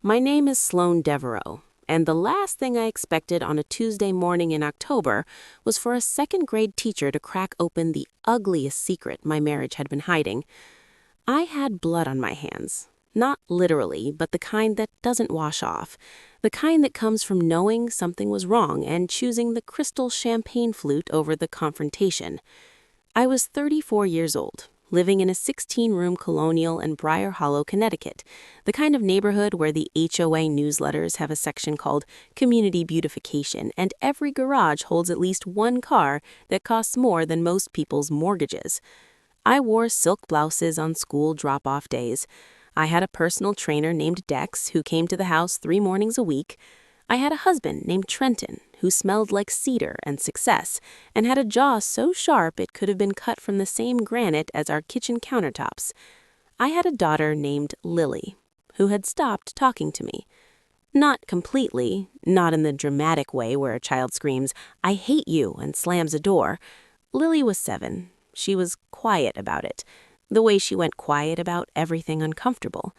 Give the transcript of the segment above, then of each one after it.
My name is Sloane Devereaux, and the last thing I expected on a Tuesday morning in October was for a second-grade teacher to crack open the ugliest secret my marriage had been hiding. I had blood on my hands. Not literally, but the kind that doesn't wash off. The kind that comes from knowing something was wrong and choosing the crystal champagne flute over the confrontation. I was 34 years old, living in a 16-room colonial in Briar Hollow, Connecticut, the kind of neighborhood where the HOA newsletters have a section called Community Beautification, and every garage holds at least one car that costs more than most people's mortgages. I wore silk blouses on school drop-off days. I had a personal trainer named Dex who came to the house 3 mornings a week. I had a husband named Trenton who smelled like cedar and success and had a jaw so sharp it could have been cut from the same granite as our kitchen countertops. I had a daughter named Lily who had stopped talking to me. Not completely, not in the dramatic way where a child screams, "I hate you," and slams a door. Lily was 7. She was quiet about it, the way she went quiet about everything uncomfortable.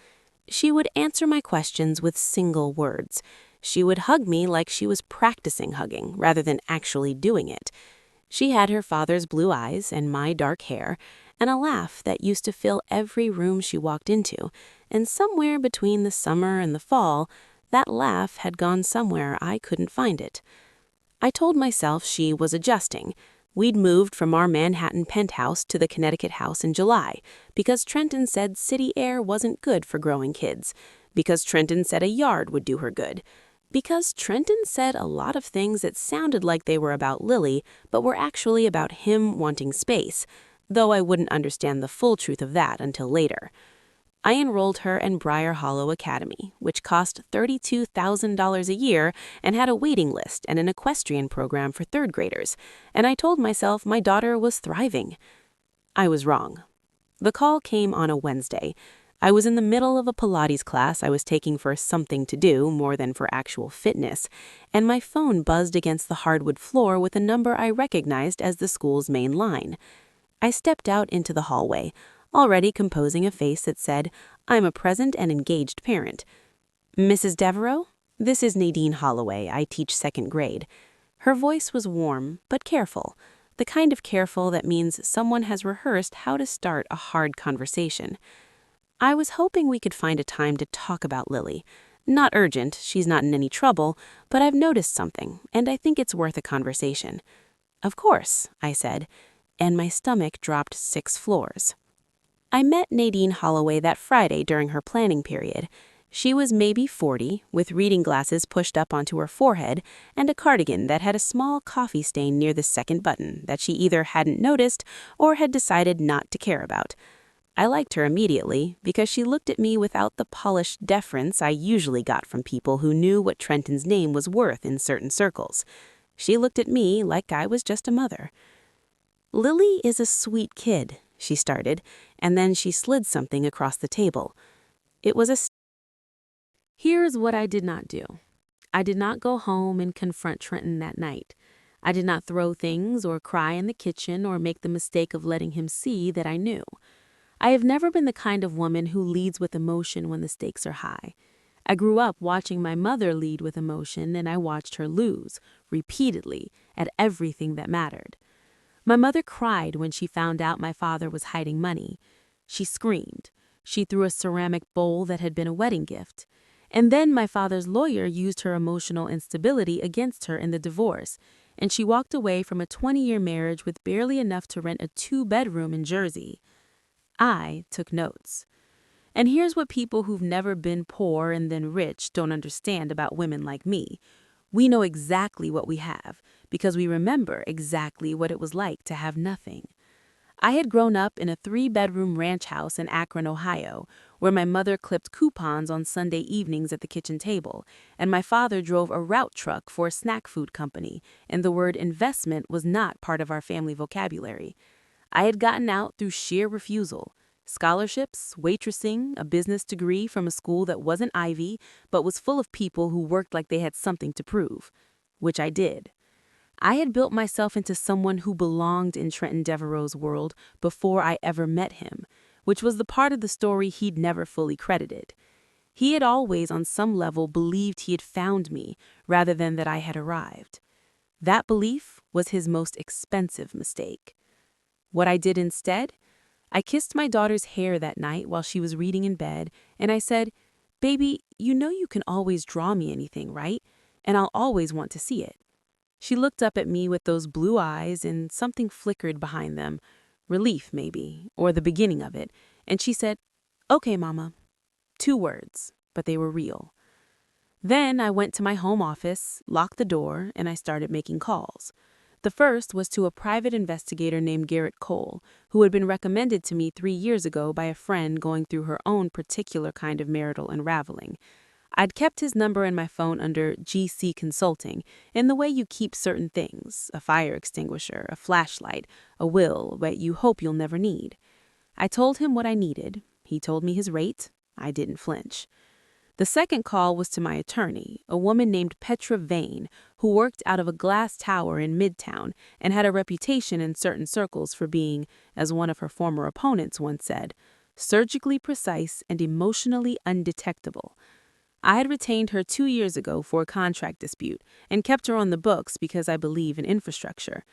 She would answer my questions with single words. She would hug me like she was practicing hugging rather than actually doing it. She had her father's blue eyes and my dark hair, and a laugh that used to fill every room she walked into, and somewhere between the summer and the fall, that laugh had gone somewhere I couldn't find it. I told myself she was adjusting. We'd moved from our Manhattan penthouse to the Connecticut house in July because Trenton said city air wasn't good for growing kids, because Trenton said a yard would do her good, because Trenton said a lot of things that sounded like they were about Lily but were actually about him wanting space, though I wouldn't understand the full truth of that until later. I enrolled her in Briar Hollow Academy, which cost $32,000 a year and had a waiting list and an equestrian program for 3rd graders, and I told myself my daughter was thriving. I was wrong. The call came on a Wednesday. I was in the middle of a Pilates class I was taking for something to do more than for actual fitness, and my phone buzzed against the hardwood floor with a number I recognized as the school's main line. I stepped out into the hallway, already composing a face that said, "I'm a present and engaged parent." "Mrs. Devereaux? This is Nadine Holloway. I teach 2nd grade." Her voice was warm, but careful, the kind of careful that means someone has rehearsed how to start a hard conversation. I was hoping we could find a time to talk about Lily. Not urgent, she's not in any trouble, but I've noticed something, and I think it's worth a conversation. "Of course," I said, and my stomach dropped 6 floors. I met Nadine Holloway that Friday during her planning period. She was maybe 40, with reading glasses pushed up onto her forehead and a cardigan that had a small coffee stain near the second button that she either hadn't noticed or had decided not to care about. I liked her immediately because she looked at me without the polished deference I usually got from people who knew what Trenton's name was worth in certain circles. She looked at me like I was just a mother. "Lily is a sweet kid," she started, and then she slid something across the table. It was a... Here's what I did not do. I did not go home and confront Trenton that night. I did not throw things or cry in the kitchen or make the mistake of letting him see that I knew. I have never been the kind of woman who leads with emotion when the stakes are high. I grew up watching my mother lead with emotion, and I watched her lose, repeatedly, at everything that mattered. My mother cried when she found out my father was hiding money. She screamed. She threw a ceramic bowl that had been a wedding gift. And then my father's lawyer used her emotional instability against her in the divorce, and she walked away from a 20-year marriage with barely enough to rent a 2-bedroom in Jersey. I took notes. And here's what people who've never been poor and then rich don't understand about women like me. We know exactly what we have because we remember exactly what it was like to have nothing. I had grown up in a 3-bedroom ranch house in Akron, Ohio, where my mother clipped coupons on Sunday evenings at the kitchen table, and my father drove a route truck for a snack food company, and the word investment was not part of our family vocabulary. I had gotten out through sheer refusal. Scholarships, waitressing, a business degree from a school that wasn't Ivy, but was full of people who worked like they had something to prove, which I did. I had built myself into someone who belonged in Trenton Devereaux's world before I ever met him, which was the part of the story he'd never fully credited. He had always, on some level, believed he had found me, rather than that I had arrived. That belief was his most expensive mistake. What I did instead? I kissed my daughter's hair that night while she was reading in bed, and I said, "Baby, you know you can always draw me anything, right? And I'll always want to see it." She looked up at me with those blue eyes, and something flickered behind them. Relief, maybe, or the beginning of it. And she said, "Okay, Mama." 2 words, but they were real. Then I went to my home office, locked the door, and I started making calls. The first was to a private investigator named Garrett Cole, who had been recommended to me 3 years ago by a friend going through her own particular kind of marital unraveling. I'd kept his number in my phone under GC Consulting, in the way you keep certain things, a fire extinguisher, a flashlight, a will, that you hope you'll never need. I told him what I needed. He told me his rate. I didn't flinch. The second call was to my attorney, a woman named Petra Vane, who worked out of a glass tower in Midtown and had a reputation in certain circles for being, as one of her former opponents once said, surgically precise and emotionally undetectable. I had retained her 2 years ago for a contract dispute and kept her on the books because I believe in infrastructure.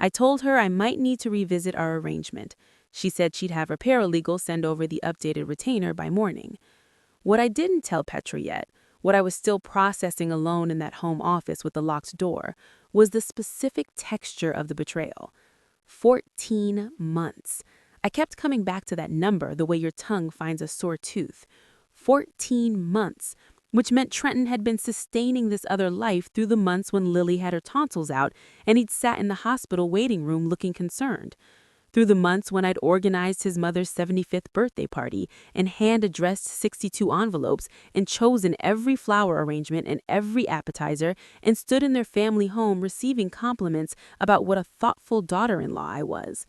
I told her I might need to revisit our arrangement. She said she'd have her paralegal send over the updated retainer by morning. What I didn't tell Petra yet, what I was still processing alone in that home office with the locked door, was the specific texture of the betrayal. 14 months. I kept coming back to that number the way your tongue finds a sore tooth. 14 months, which meant Trenton had been sustaining this other life through the months when Lily had her tonsils out and he'd sat in the hospital waiting room looking concerned. Through the months when I'd organized his mother's 75th birthday party and hand-addressed 62 envelopes and chosen every flower arrangement and every appetizer and stood in their family home receiving compliments about what a thoughtful daughter-in-law I was.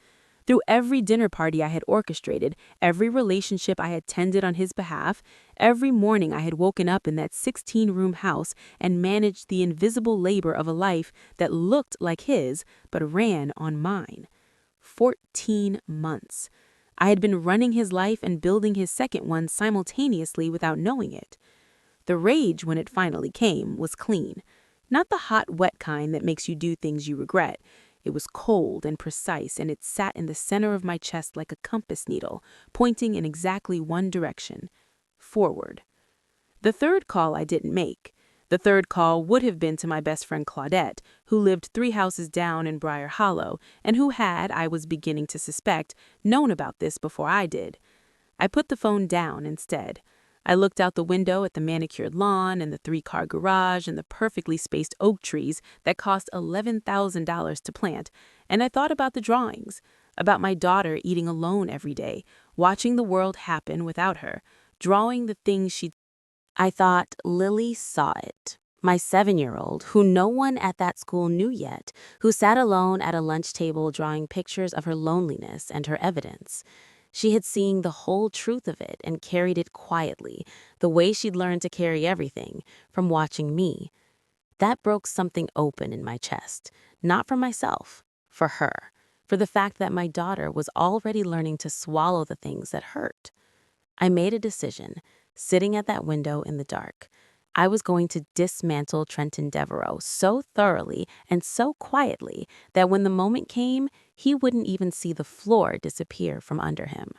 Through every dinner party I had orchestrated, every relationship I had tended on his behalf, every morning I had woken up in that 16-room house and managed the invisible labor of a life that looked like his but ran on mine. 14 months. I had been running his life and building his second one simultaneously without knowing it. The rage, when it finally came, was clean. Not the hot, wet kind that makes you do things you regret. It was cold and precise, and it sat in the center of my chest like a compass needle, pointing in exactly one direction: forward. The third call I didn't make. The third call would have been to my best friend Claudette, who lived 3 houses down in Briar Hollow, and who had, I was beginning to suspect, known about this before I did. I put the phone down instead. I looked out the window at the manicured lawn and the 3-car garage and the perfectly spaced oak trees that cost $11,000 to plant, and I thought about the drawings, about my daughter eating alone every day, watching the world happen without her, drawing the things she'd. I thought Lily saw it. My 7-year-old, who no one at that school knew yet, who sat alone at a lunch table drawing pictures of her loneliness and her evidence. She had seen the whole truth of it and carried it quietly, the way she'd learned to carry everything, from watching me. That broke something open in my chest, not for myself, for her, for the fact that my daughter was already learning to swallow the things that hurt. I made a decision, sitting at that window in the dark. I was going to dismantle Trenton Devereaux so thoroughly and so quietly that when the moment came, he wouldn't even see the floor disappear from under him.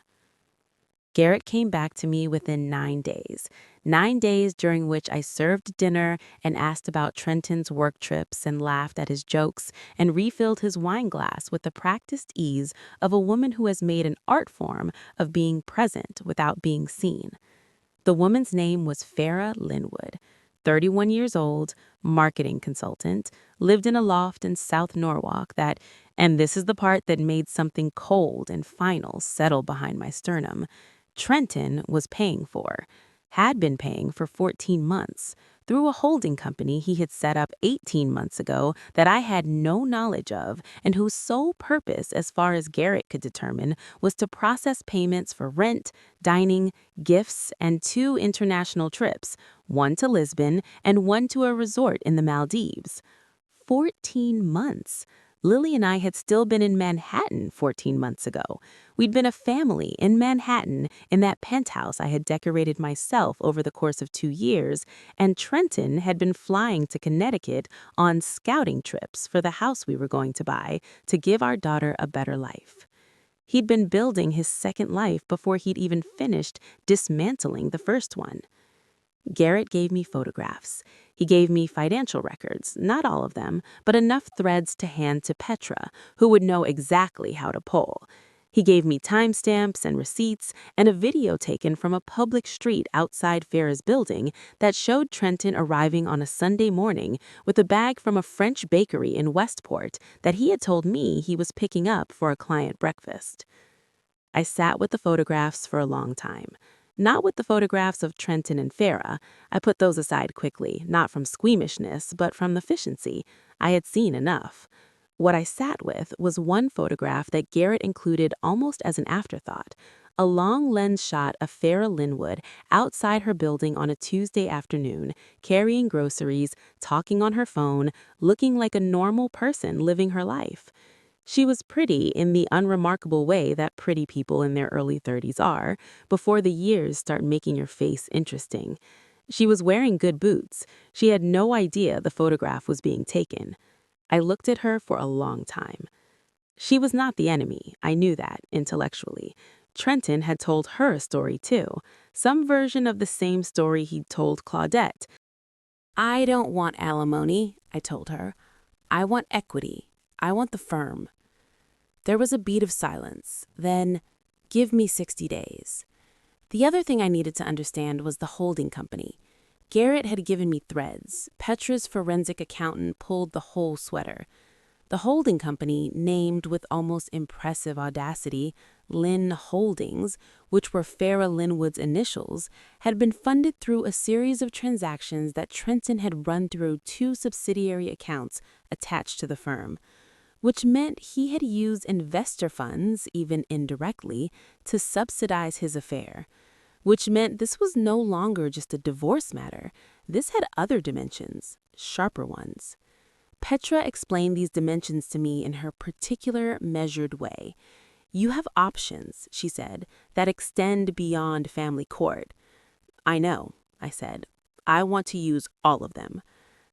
Garrett came back to me within 9 days. 9 days during which I served dinner and asked about Trenton's work trips and laughed at his jokes and refilled his wine glass with the practiced ease of a woman who has made an art form of being present without being seen. The woman's name was Farah Linwood, 31 years old, marketing consultant, lived in a loft in South Norwalk that, and this is the part that made something cold and final settle behind my sternum, Trenton was paying for, had been paying for 14 months, through a holding company he had set up 18 months ago that I had no knowledge of and whose sole purpose, as far as Garrett could determine, was to process payments for rent, dining, gifts, and 2 international trips, one to Lisbon and one to a resort in the Maldives. 14 months. Lily and I had still been in Manhattan 14 months ago. We'd been a family in Manhattan in that penthouse I had decorated myself over the course of 2 years, and Trenton had been flying to Connecticut on scouting trips for the house we were going to buy to give our daughter a better life. He'd been building his second life before he'd even finished dismantling the first one. Garrett gave me photographs. He gave me financial records, not all of them, but enough threads to hand to Petra, who would know exactly how to pull. He gave me timestamps and receipts and a video taken from a public street outside Farah's building that showed Trenton arriving on a Sunday morning with a bag from a French bakery in Westport that he had told me he was picking up for a client breakfast. I sat with the photographs for a long time. Not with the photographs of Trenton and Farah. I put those aside quickly, not from squeamishness, but from efficiency. I had seen enough. What I sat with was one photograph that Garrett included almost as an afterthought, a long lens shot of Farah Linwood outside her building on a Tuesday afternoon, carrying groceries, talking on her phone, looking like a normal person living her life. She was pretty in the unremarkable way that pretty people in their early 30s are, before the years start making your face interesting. She was wearing good boots. She had no idea the photograph was being taken. I looked at her for a long time. She was not the enemy. I knew that, intellectually. Trenton had told her a story, too. Some version of the same story he'd told Claudette. "I don't want alimony," I told her. "I want equity. I want the firm." There was a beat of silence. Then, "Give me 60 days. The other thing I needed to understand was the holding company. Garrett had given me threads. Petra's forensic accountant pulled the whole sweater. The holding company, named with almost impressive audacity Lynn Holdings, which were Farah Linwood's initials, had been funded through a series of transactions that Trenton had run through 2 subsidiary accounts attached to the firm, which meant he had used investor funds, even indirectly, to subsidize his affair, which meant this was no longer just a divorce matter. This had other dimensions, sharper ones. Petra explained these dimensions to me in her particular, measured way. "You have options," she said, "that extend beyond family court." "I know," I said. "I want to use all of them."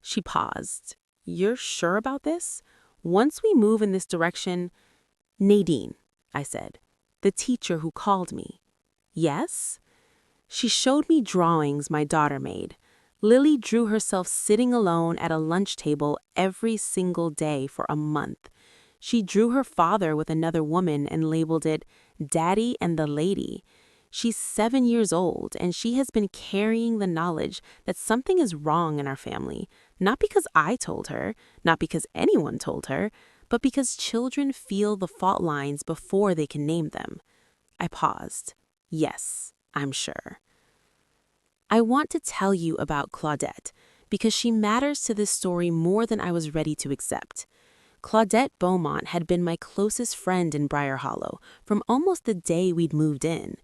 She paused. "You're sure about this? Once we move in this direction—" "Nadine," I said, "the teacher who called me." "Yes?" She showed me drawings my daughter made. Lily drew herself sitting alone at a lunch table every single day for a month. She drew her father with another woman and labeled it Daddy and the Lady. She's 7 years old, and she has been carrying the knowledge that something is wrong in our family, not because I told her, not because anyone told her, but because children feel the fault lines before they can name them. I paused. Yes, I'm sure. I want to tell you about Claudette, because she matters to this story more than I was ready to accept. Claudette Beaumont had been my closest friend in Briar Hollow from almost the day we'd moved in.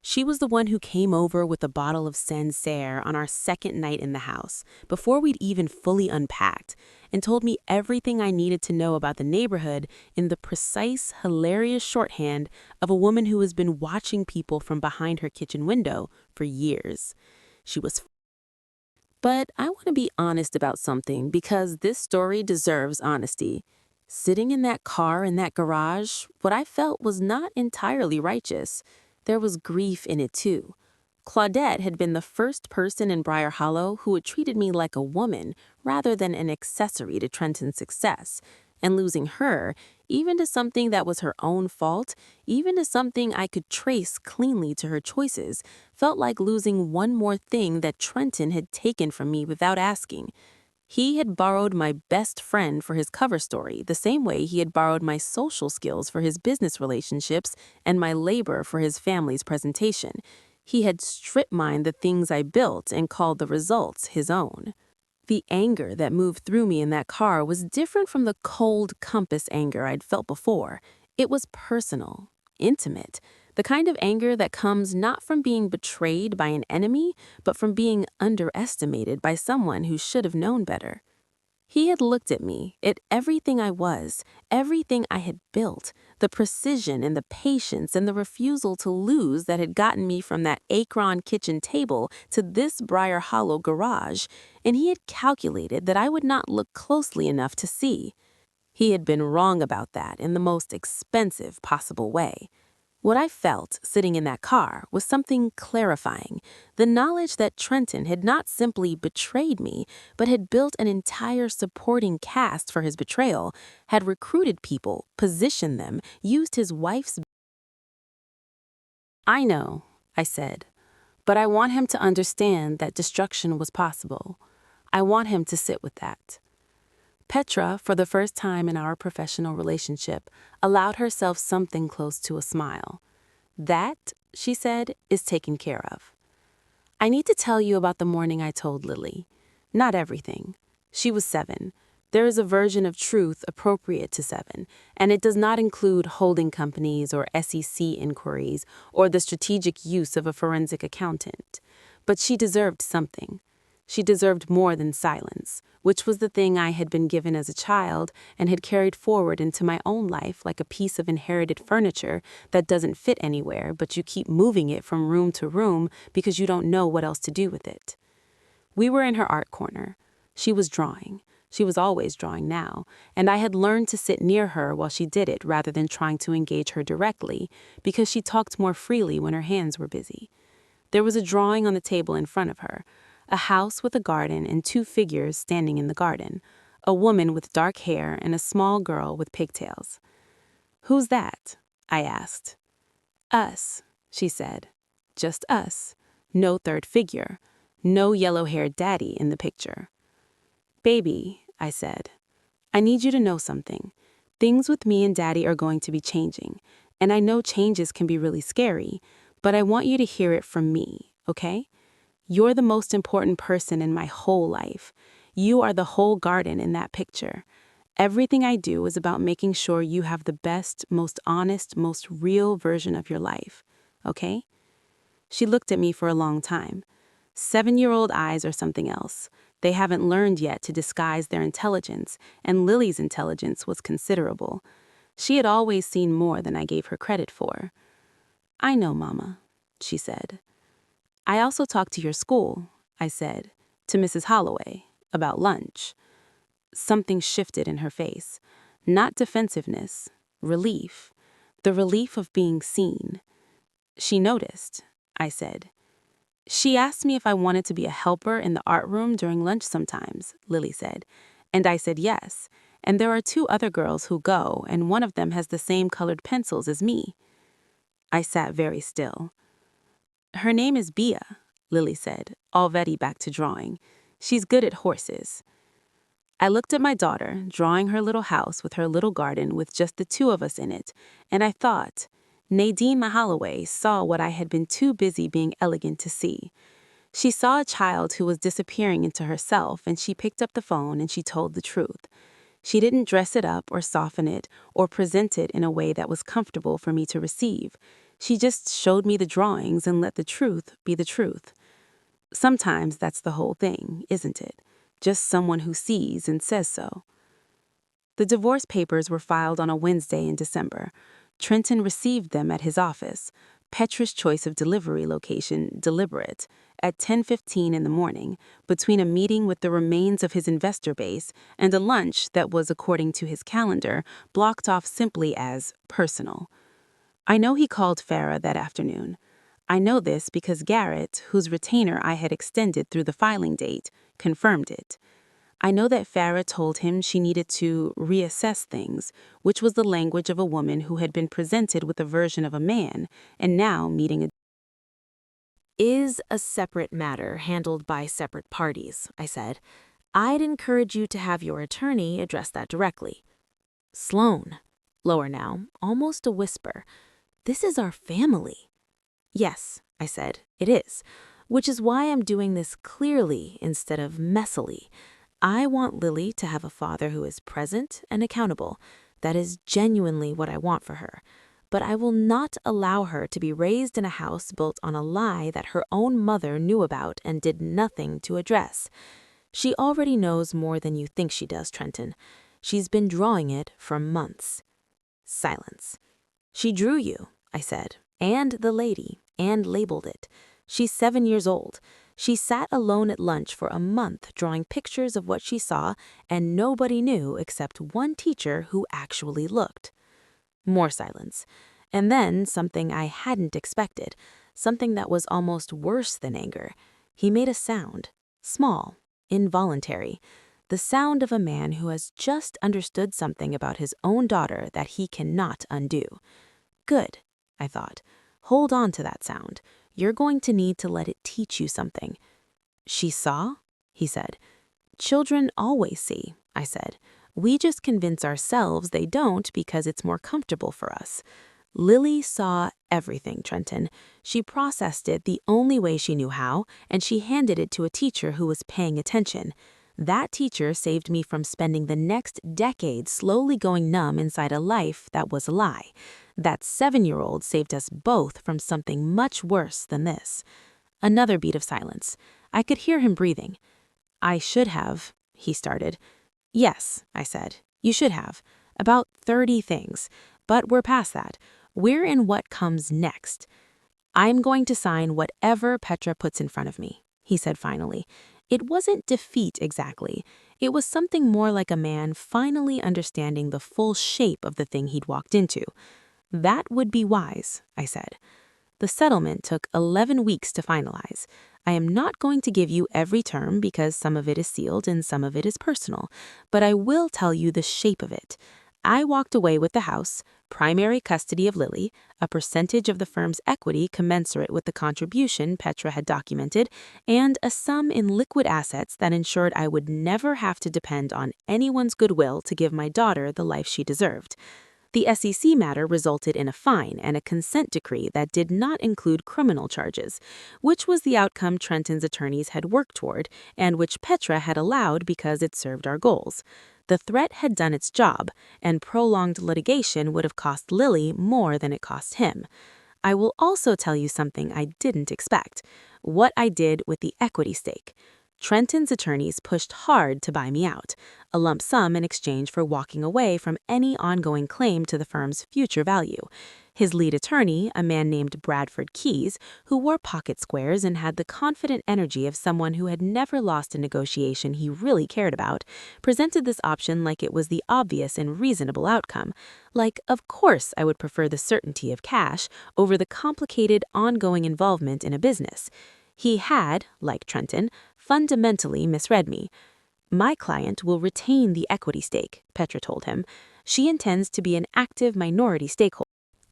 She was the one who came over with a bottle of Sancerre on our second night in the house, before we'd even fully unpacked, and told me everything I needed to know about the neighborhood in the precise, hilarious shorthand of a woman who has been watching people from behind her kitchen window for years. She was. But I want to be honest about something, because this story deserves honesty. Sitting in that car in that garage, what I felt was not entirely righteous. There was grief in it too. Claudette had been the first person in Briar Hollow who had treated me like a woman rather than an accessory to Trenton's success. And losing her, even to something that was her own fault, even to something I could trace cleanly to her choices, felt like losing one more thing that Trenton had taken from me without asking. He had borrowed my best friend for his cover story, the same way he had borrowed my social skills for his business relationships and my labor for his family's presentation. He had strip-mined the things I built and called the results his own. The anger that moved through me in that car was different from the cold compass anger I'd felt before. It was personal, intimate, the kind of anger that comes not from being betrayed by an enemy, but from being underestimated by someone who should have known better. He had looked at me, at everything I was, everything I had built, the precision and the patience and the refusal to lose that had gotten me from that Akron kitchen table to this Briar Hollow garage, and he had calculated that I would not look closely enough to see. He had been wrong about that in the most expensive possible way. What I felt sitting in that car was something clarifying, the knowledge that Trenton had not simply betrayed me, but had built an entire supporting cast for his betrayal, had recruited people, positioned them, used his wife's... I know, I said, but I want him to understand that destruction was possible. I want him to sit with that. Petra, for the first time in our professional relationship, allowed herself something close to a smile. That, she said, is taken care of. I need to tell you about the morning I told Lily. Not everything. She was 7. There is a version of truth appropriate to 7, and it does not include holding companies or SEC inquiries or the strategic use of a forensic accountant. But she deserved something. She deserved more than silence, which was the thing I had been given as a child and had carried forward into my own life like a piece of inherited furniture that doesn't fit anywhere, but you keep moving it from room to room because you don't know what else to do with it. We were in her art corner. She was drawing. She was always drawing now, and I had learned to sit near her while she did it rather than trying to engage her directly because she talked more freely when her hands were busy. There was a drawing on the table in front of her, a house with a garden and 2 figures standing in the garden, a woman with dark hair and a small girl with pigtails. "Who's that?" I asked. "Us," she said. "Just us. No third figure. No yellow-haired daddy in the picture." "Baby," I said, "I need you to know something. Things with me and Daddy are going to be changing, and I know changes can be really scary, but I want you to hear it from me, okay? You're the most important person in my whole life. You are the whole garden in that picture. Everything I do is about making sure you have the best, most honest, most real version of your life, okay?" She looked at me for a long time. 7-year-old eyes are something else. They haven't learned yet to disguise their intelligence, and Lily's intelligence was considerable. She had always seen more than I gave her credit for. "I know, Mama," she said. "I also talked to your school," I said, "to Mrs. Holloway, about lunch." Something shifted in her face. Not defensiveness, relief. The relief of being seen. "She noticed," I said. "She asked me if I wanted to be a helper in the art room during lunch sometimes," Lily said. "And I said yes. And there are 2 other girls who go, and one of them has the same colored pencils as me." I sat very still. "Her name is Bea," Lily said, already back to drawing. "She's good at horses." I looked at my daughter, drawing her little house with her little garden with just the 2 of us in it, and I thought, Nadine Holloway saw what I had been too busy being elegant to see. She saw a child who was disappearing into herself, and she picked up the phone and she told the truth. She didn't dress it up or soften it or present it in a way that was comfortable for me to receive. She just showed me the drawings and let the truth be the truth. Sometimes that's the whole thing, isn't it? Just someone who sees and says so. The divorce papers were filed on a Wednesday in December. Trenton received them at his office, Petra's choice of delivery location deliberate, at 10:15 in the morning, between a meeting with the remains of his investor base and a lunch that was, according to his calendar, blocked off simply as personal. I know he called Farah that afternoon. I know this because Garrett, whose retainer I had extended through the filing date, confirmed it. I know that Farah told him she needed to reassess things, which was the language of a woman who had been presented with a version of a man and now meeting a is a separate matter handled by separate parties, I said. I'd encourage you to have your attorney address that directly. Sloan, lower now, almost a whisper. This is our family. Yes, I said, it is, which is why I'm doing this clearly instead of messily. I want Lily to have a father who is present and accountable. That is genuinely what I want for her. But I will not allow her to be raised in a house built on a lie that her own mother knew about and did nothing to address. She already knows more than you think she does, Trenton. She's been drawing it for months. Silence. She drew you, I said, and the lady, and labeled it. She's 7 years old. She sat alone at lunch for a month drawing pictures of what she saw, and nobody knew except one teacher who actually looked. More silence. And then something I hadn't expected, something that was almost worse than anger. He made a sound, small, involuntary, the sound of a man who has just understood something about his own daughter that he cannot undo. Good, I thought. Hold on to that sound. You're going to need to let it teach you something. She saw? He said. Children always see, I said. We just convince ourselves they don't because it's more comfortable for us. Lily saw everything, Trenton. She processed it the only way she knew how, and she handed it to a teacher who was paying attention. That teacher saved me from spending the next decade slowly going numb inside a life that was a lie. That 7-year-old saved us both from something much worse than this. Another beat of silence. I could hear him breathing. I should have, he started. Yes, I said. You should have. About 30 things. But we're past that. We're in what comes next. I'm going to sign whatever Petra puts in front of me, he said finally. It wasn't defeat exactly. It was something more like a man finally understanding the full shape of the thing he'd walked into. That would be wise, I said. The settlement took 11 weeks to finalize. I am not going to give you every term because some of it is sealed and some of it is personal, but I will tell you the shape of it. I walked away with the house, primary custody of Lily, a percentage of the firm's equity commensurate with the contribution Petra had documented, and a sum in liquid assets that ensured I would never have to depend on anyone's goodwill to give my daughter the life she deserved. The SEC matter resulted in a fine and a consent decree that did not include criminal charges, which was the outcome Trenton's attorneys had worked toward and which Petra had allowed because it served our goals. The threat had done its job, and prolonged litigation would have cost Lily more than it cost him. I will also tell you something I didn't expect, what I did with the equity stake. Trenton's attorneys pushed hard to buy me out, a lump sum in exchange for walking away from any ongoing claim to the firm's future value. His lead attorney, a man named Bradford Keyes, who wore pocket squares and had the confident energy of someone who had never lost a negotiation he really cared about, presented this option like it was the obvious and reasonable outcome. Like, of course I would prefer the certainty of cash over the complicated, ongoing involvement in a business. He had, like Trenton, fundamentally misread me. My client will retain the equity stake, Petra told him. She intends to be an active minority stakeholder.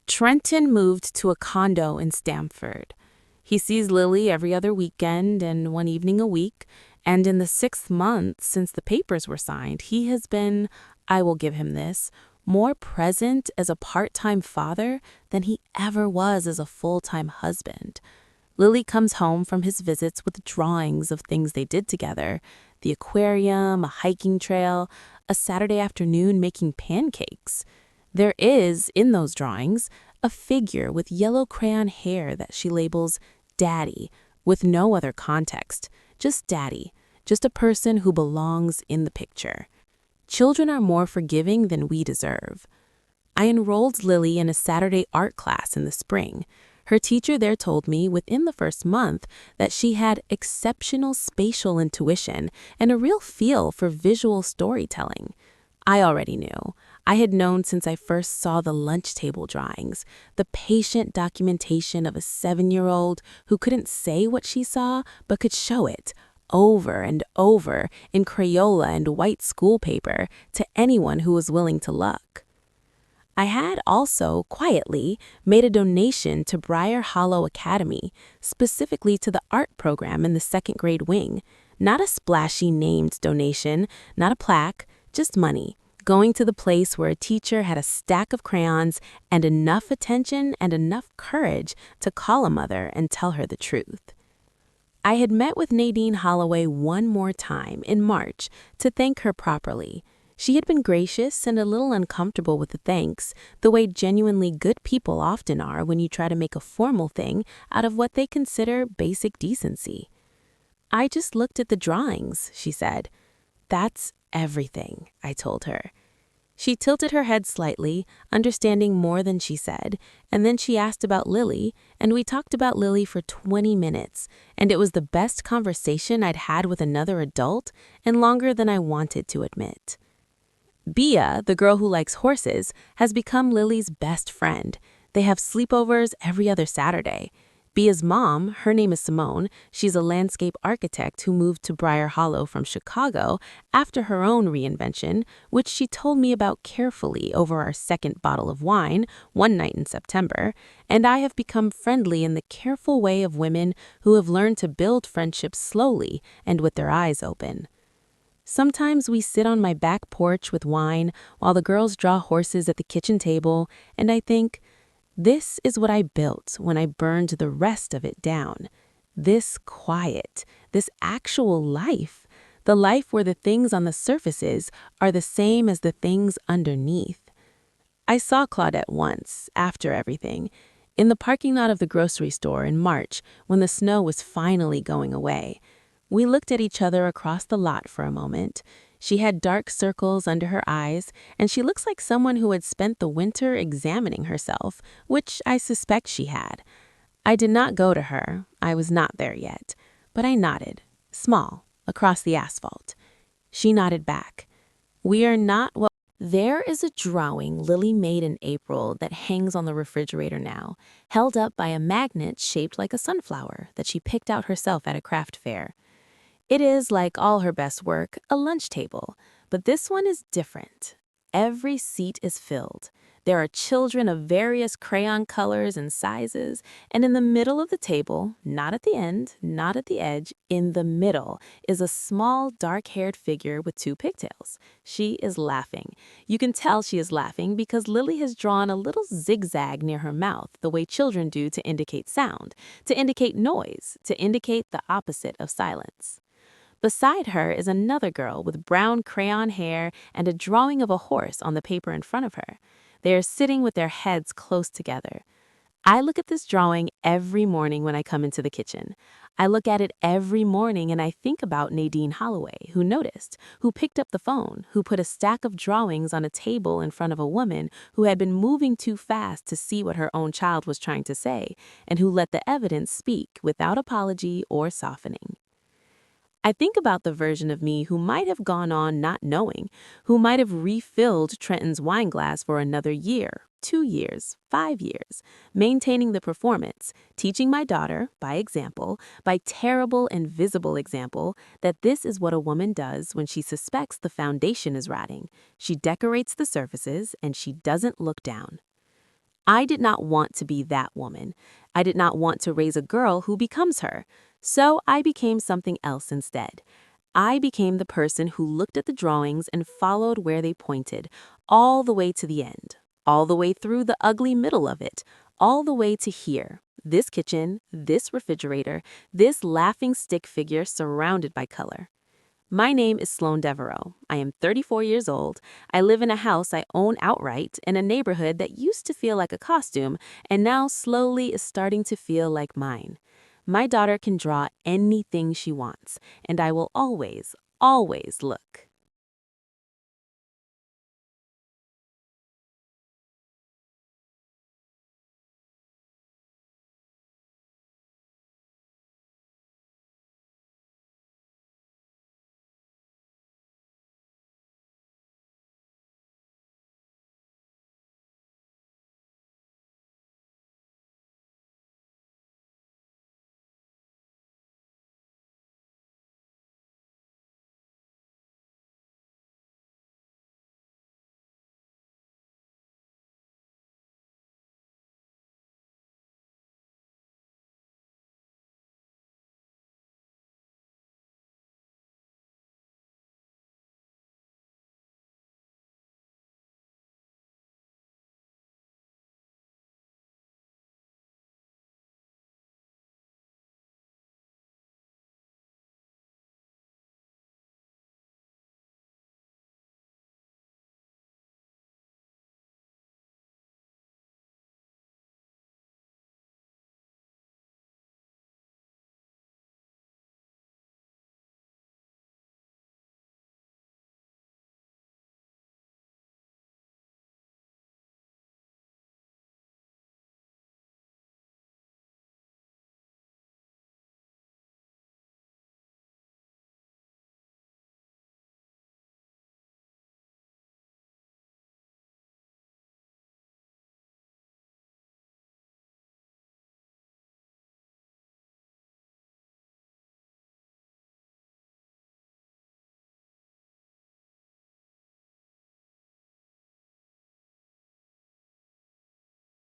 Trenton moved to a condo in Stamford. He sees Lily every other weekend and one evening a week, and in the 6th month since the papers were signed, he has been, I will give him this, more present as a part-time father than he ever was as a full-time husband. Lily comes home from his visits with drawings of things they did together, the aquarium, a hiking trail, a Saturday afternoon making pancakes. There is, in those drawings, a figure with yellow crayon hair that she labels Daddy, with no other context, just Daddy, just a person who belongs in the picture. Children are more forgiving than we deserve. I enrolled Lily in a Saturday art class in the spring. Her teacher there told me within the first month that she had exceptional spatial intuition and a real feel for visual storytelling. I already knew. I had known since I first saw the lunch table drawings, the patient documentation of a 7-year-old who couldn't say what she saw but could show it over and over in Crayola and white school paper to anyone who was willing to look. I had also, quietly, made a donation to Briar Hollow Academy, specifically to the art program in the 2nd grade wing. Not a splashy named donation, not a plaque, just money, going to the place where a teacher had a stack of crayons and enough attention and enough courage to call a mother and tell her the truth. I had met with Nadine Holloway one more time in March to thank her properly. She had been gracious and a little uncomfortable with the thanks, the way genuinely good people often are when you try to make a formal thing out of what they consider basic decency. I just looked at the drawings, she said. That's everything, I told her. She tilted her head slightly, understanding more than she said, and then she asked about Lily, and we talked about Lily for 20 minutes, and it was the best conversation I'd had with another adult and longer than I wanted to admit. Bia, the girl who likes horses, has become Lily's best friend. They have sleepovers every other Saturday. Bia's mom, her name is Simone, she's a landscape architect who moved to Briar Hollow from Chicago after her own reinvention, which she told me about carefully over our second bottle of wine one night in September, and I have become friendly in the careful way of women who have learned to build friendships slowly and with their eyes open. Sometimes we sit on my back porch with wine while the girls draw horses at the kitchen table, and I think, this is what I built when I burned the rest of it down. This quiet, this actual life, the life where the things on the surfaces are the same as the things underneath. I saw Claudette once, after everything, in the parking lot of the grocery store in March when the snow was finally going away. We looked at each other across the lot for a moment. She had dark circles under her eyes, and she looks like someone who had spent the winter examining herself, which I suspect she had. I did not go to her. I was not there yet. But I nodded, small, across the asphalt. She nodded back. We are not well. There is a drawing Lily made in April that hangs on the refrigerator now, held up by a magnet shaped like a sunflower that she picked out herself at a craft fair. It is, like all her best work, a lunch table, but this one is different. Every seat is filled. There are children of various crayon colors and sizes, and in the middle of the table, not at the end, not at the edge, in the middle, is a small, dark-haired figure with two pigtails. She is laughing. You can tell she is laughing because Lily has drawn a little zigzag near her mouth, the way children do to indicate sound, to indicate noise, to indicate the opposite of silence. Beside her is another girl with brown crayon hair and a drawing of a horse on the paper in front of her. They are sitting with their heads close together. I look at this drawing every morning when I come into the kitchen. I look at it every morning and I think about Nadine Holloway, who noticed, who picked up the phone, who put a stack of drawings on a table in front of a woman who had been moving too fast to see what her own child was trying to say, and who let the evidence speak without apology or softening. I think about the version of me who might have gone on not knowing, who might have refilled Trenton's wine glass for another year, 2 years, 5 years, maintaining the performance, teaching my daughter, by example, by terrible and visible example, that this is what a woman does when she suspects the foundation is rotting. She decorates the surfaces and she doesn't look down. I did not want to be that woman. I did not want to raise a girl who becomes her. So I became something else instead. I became the person who looked at the drawings and followed where they pointed, all the way to the end, all the way through the ugly middle of it, all the way to here, this kitchen, this refrigerator, this laughing stick figure surrounded by color. My name is Sloan Devereaux. I am 34 years old. I live in a house I own outright in a neighborhood that used to feel like a costume and now slowly is starting to feel like mine. My daughter can draw anything she wants, and I will always, always look.